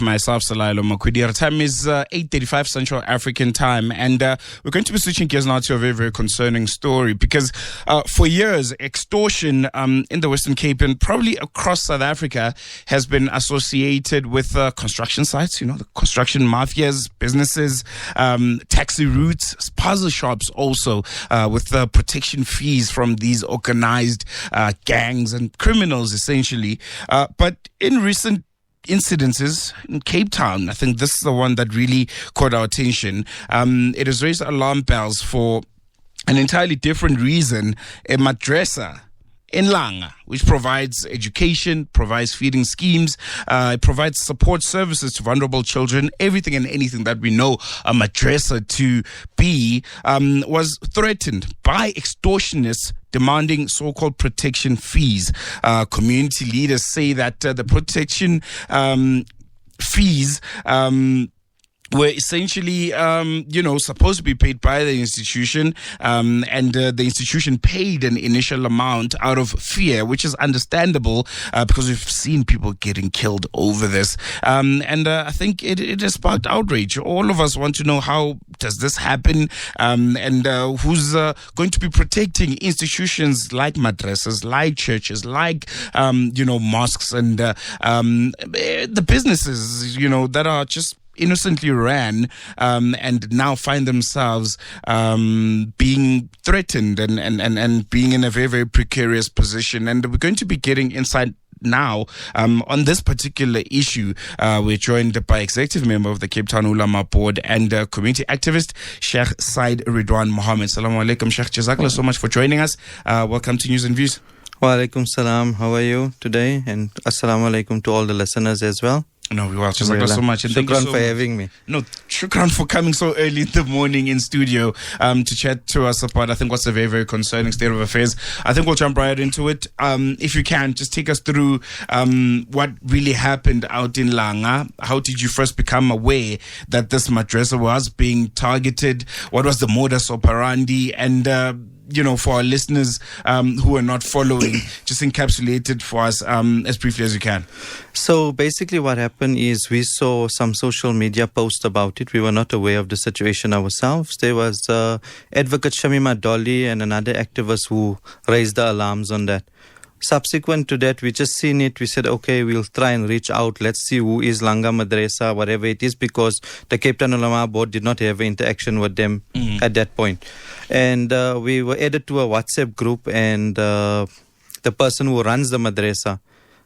Myself, Salailo Makwidi. Our time is 8:35 Central African time, and we're going to be switching gears now to a very, very concerning story because for years, extortion in the Western Cape and probably across South Africa has been associated with construction sites, the construction mafias, businesses, taxi routes, puzzle shops also, with protection fees from these organized gangs and criminals, essentially. But in recent incidences in Cape Town, I think this is the one that really caught our attention. It has raised alarm bells for an entirely different reason. A Madrasa in Langa, which provides education, provides feeding schemes, it provides support services to vulnerable children, everything and anything that we know a Madrasa to be, was threatened by extortionists demanding so-called protection fees. Community leaders say that the protection fees were essentially, supposed to be paid by the institution, and the institution paid an initial amount out of fear, which is understandable because we've seen people getting killed over this. And I think it has sparked outrage. All of us want to know, how does this happen, and who's going to be protecting institutions like madrasas, like churches, like mosques, and the businesses that are just innocently ran and now find themselves being threatened and being in a very, very precarious position. And we're going to be getting insight now on this particular issue. We're joined by executive member of the Cape Town Ulama board and community activist Shaykh Ridhwaan Mohamed. Assalamu alaikum, Shaykh. Jazakallah so much for joining us. Welcome to News and Views. Wa alaikum salam. How are you today? And assalamu alaikum to all the listeners as well. No, we well. Jazakallah so much. And shukran for having me. No, shukran for coming so early in the morning in studio to chat to us about, I think, what's a very, very concerning state of affairs. I think we'll jump right into it. If you can, just take us through what really happened out in Langa. How did you first become aware that this madrasa was being targeted? What was the modus operandi? And for our listeners who are not following, just encapsulate it for us as briefly as you can. So basically what happened is we saw some social media posts about it. We were not aware of the situation ourselves. There was Advocate Shamima Dolly and another activist who raised the alarms on that. Subsequent to that, we just seen it. We said, okay, we'll try and reach out. Let's see who is Langa Madrasa, whatever it is, because the Cape Town Ulama board did not have interaction with them at that point. And we were added to a WhatsApp group, and the person who runs the madrasa,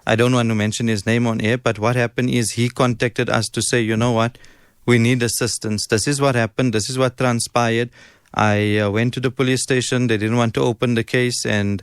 I don't want to mention his name on air, but what happened is he contacted us to say, you know what, we need assistance. This is what happened. This is what transpired. I went to the police station. They didn't want to open the case, and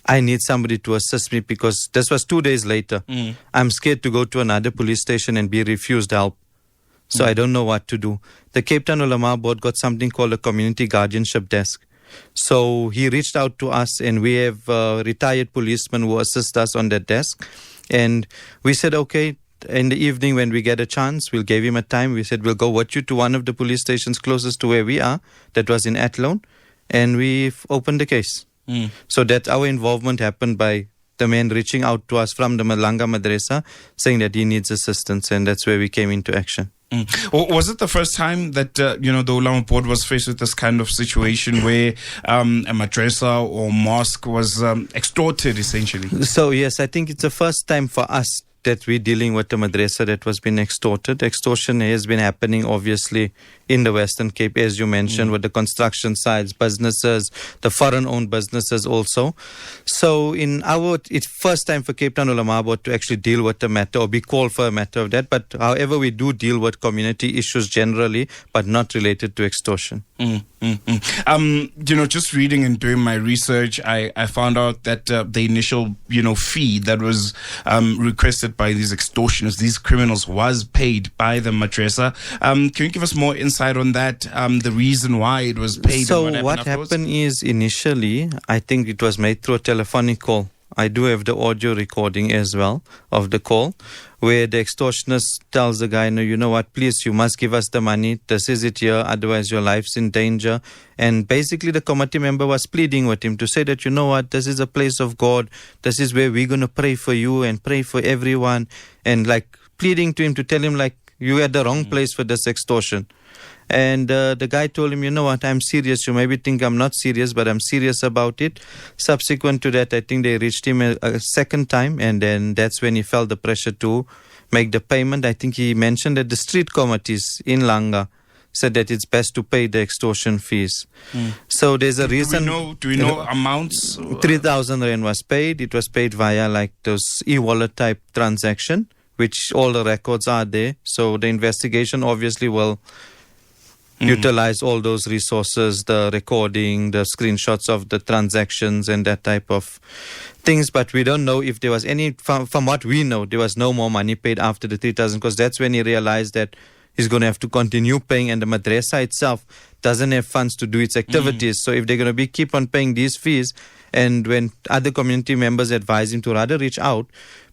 I need somebody to assist me because this was 2 days later. I'm scared to go to another police station and be refused help. So I don't know what to do. The Cape Town Ulama board got something called a community guardianship desk. So he reached out to us, and we have retired policemen who assist us on that desk. And we said, okay, in the evening when we get a chance, we'll give him a time. We said, we'll go with you to one of the police stations closest to where we are. That was in Athlone. And we've opened the case. So that our involvement happened by the man reaching out to us from the Langa Madrasa saying that he needs assistance, and that's where we came into action. Was it the first time that the Ulama board was faced with this kind of situation where a madrasa or mosque was extorted essentially? So yes, I think it's the first time for us that we're dealing with a madrasa that was being extorted. Extortion has been happening obviously in the Western Cape, as you mentioned, with the construction sites, businesses, the foreign-owned businesses also. So it's first time for Cape Town Ulama board to actually deal with the matter or be called for a matter of that. But however, we do deal with community issues generally, but not related to extortion. Just reading and doing my research, I found out that the initial, fee that was requested by these extortionists, these criminals, was paid by the madrasa. Can you give us more insight on that, the reason why it was paid? So what happened is initially, I think it was made through a telephonic call. I do have the audio recording as well of the call, where the extortionist tells the guy, no, you know what, please, you must give us the money. This is it here, otherwise your life's in danger. And basically the committee member was pleading with him to say that, you know what, this is a place of God. This is where we're going to pray for you and pray for everyone. And like pleading to him to tell him, like, you're at the wrong place for this extortion. And the guy told him, you know what, I'm serious. You maybe think I'm not serious, but I'm serious about it. Subsequent to that, I think they reached him a second time, and then that's when he felt the pressure to make the payment. I think he mentioned that the street committees in Langa said that it's best to pay the extortion fees. So there's a reason. Do we know amounts? 3,000 Rand was paid. It was paid via like those e-wallet type transaction, which all the records are there. So the investigation obviously will utilize all those resources, the recording, the screenshots of the transactions and that type of things. But we don't know if there was any, from what we know, there was no more money paid after the 3,000, because that's when he realized that he's going to have to continue paying, and the madrasa itself doesn't have funds to do its activities. So if they're going to keep on paying these fees, and when other community members advise him to rather reach out,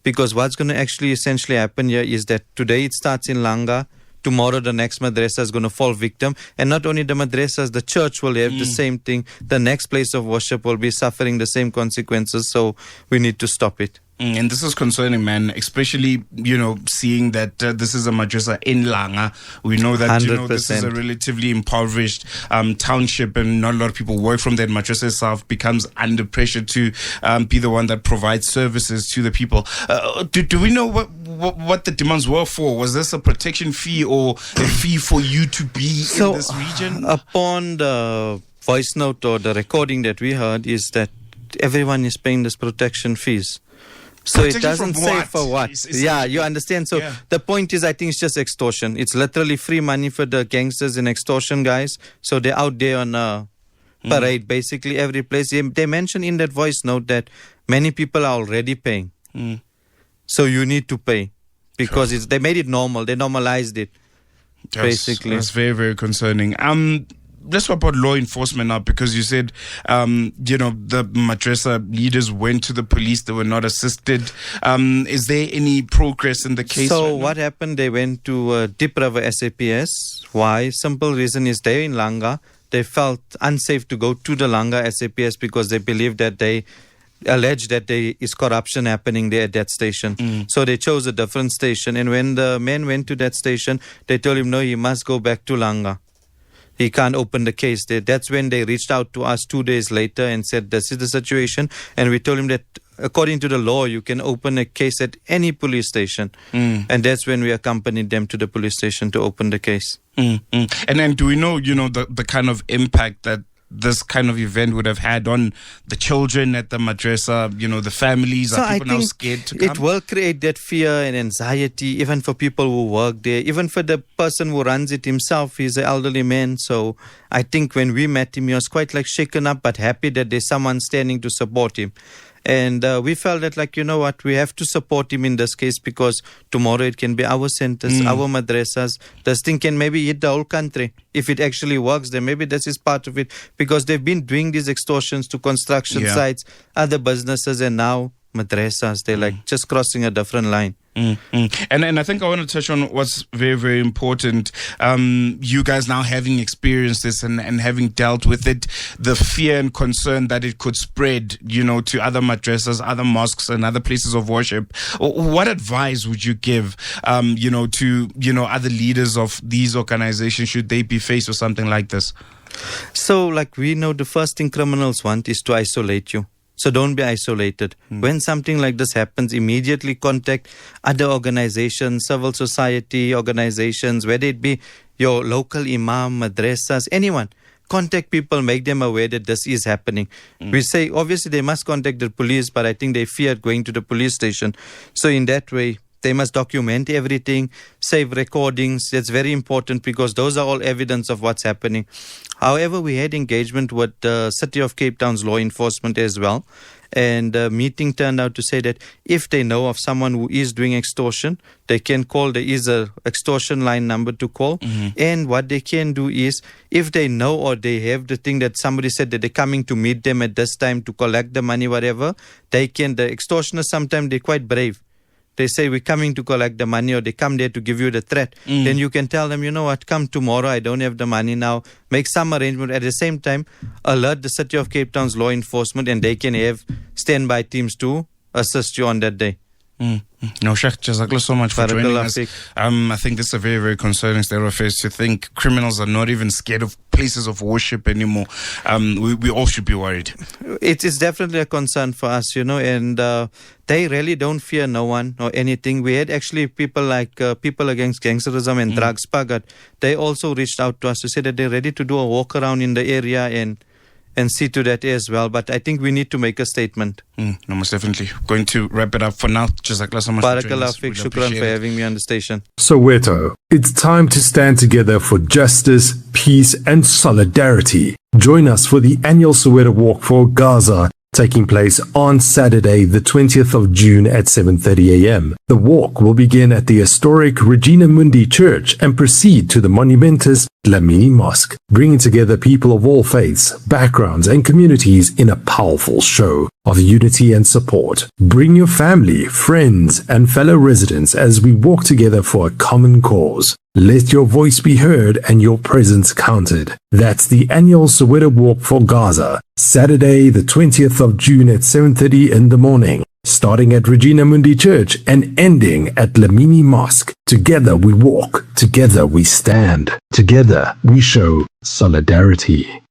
because what's going to actually essentially happen here is that today it starts in Langa, tomorrow the next madrasa is going to fall victim, and not only the madrasas, the church will have the same thing. The next place of worship will be suffering the same consequences. So we need to stop it. And this is concerning, man, especially, seeing that this is a madrasa in Langa. We know that, this is a relatively impoverished township, and not a lot of people work from that. Madrasa itself becomes under pressure to be the one that provides services to the people. Do we know what the demands were for? Was this a protection fee or a fee for you to be in this region? Upon the voice note or the recording that we heard is that everyone is paying this protection fees. So protection, it doesn't say for what. Yeah, you understand. So the point is, I think it's just extortion. It's literally free money for the gangsters and extortion guys. So they're out there on a parade, basically every place. They mention in that voice note that many people are already paying. So you need to pay because they made it normal. They normalized it, basically. That's very, very concerning. Let's talk about law enforcement now, because you said, the madrasa leaders went to the police. They were not assisted. Is there any progress in the case? So what happened? They went to Deep River SAPS. Why? Simple reason is they're in Langa. They felt unsafe to go to the Langa SAPS because they believe that they alleged that there is corruption happening there at that station. So they chose a different station. And when the men went to that station, they told him, no, he must go back to Langa. He can't open the case there. That's when they reached out to us 2 days later and said, this is the situation. And we told him that according to the law, you can open a case at any police station. And that's when we accompanied them to the police station to open the case. And then do we know, the kind of impact that this kind of event would have had on the children at the madrasa, the families? So are people now scared to come? It will create that fear and anxiety, even for people who work there, even for the person who runs it himself. He's an elderly man. So I think when we met him, he was quite shaken up, but happy that there's someone standing to support him. And we felt that, we have to support him in this case, because tomorrow it can be our centers, our madrasas. This thing can maybe hit the whole country. If it actually works, then maybe this is part of it, because they've been doing these extortions to construction sites, other businesses, and now madrasas. They're just crossing a different line. And I think I want to touch on what's very, very important. You guys now having experienced this and having dealt with it, the fear and concern that it could spread, to other madrasas, other mosques, and other places of worship. What advice would you give, to, other leaders of these organizations should they be faced with something like this? So, we know the first thing criminals want is to isolate you. So don't be isolated. When something like this happens, immediately contact other organizations, civil society organizations, whether it be your local imam, madrasas, anyone. Contact people, make them aware that this is happening. We say, obviously, they must contact the police, but I think they fear going to the police station. So in that way, they must document everything, save recordings. That's very important, because those are all evidence of what's happening. However, we had engagement with the City of Cape Town's law enforcement as well. And the meeting turned out to say that if they know of someone who is doing extortion, they can call. There is a extortion line number to call. And what they can do is, if they know or they have the thing that somebody said that they're coming to meet them at this time to collect the money, whatever, they can. The extortioners, sometimes they're quite brave. They say, we're coming to collect the money, or they come there to give you the threat. Then you can tell them, you know what, come tomorrow, I don't have the money now. Make some arrangement. At the same time, alert the City of Cape Town's law enforcement, and they can have standby teams to assist you on that day. No, Shaykh, Jazakallah so much for joining Barakallah us. Fiqh. I think this is a very, very concerning state of affairs to think criminals are not even scared of places of worship anymore. We all should be worried. It is definitely a concern for us, and they really don't fear no one or anything. We had actually people like People Against Gangsterism and Drugs Pagat. They also reached out to us to say that they're ready to do a walk around in the area and see to that as well. But I think we need to make a statement. No, most definitely. Going to wrap it up for now. Jazakallah so much for joining Barakallah us. Fiqh. Really Shukran appreciate for it. having me on the station. Soweto, it's time to stand together for justice, peace, and solidarity. Join us for the annual Soweto Walk for Gaza, taking place on Saturday, the 20th of June at 7:30 a.m. The walk will begin at the historic Regina Mundi Church and proceed to the monumentous Dlamini Mosque, bringing together people of all faiths, backgrounds, and communities in a powerful show of unity and support. Bring your family, friends, and fellow residents as we walk together for a common cause. Let your voice be heard and your presence counted. That's the annual Soweto Walk for Gaza, Saturday, the 20th of June at 7:30 in the morning, starting at Regina Mundi Church and ending at Dlamini Mosque. Together we walk, together we stand, together we show solidarity.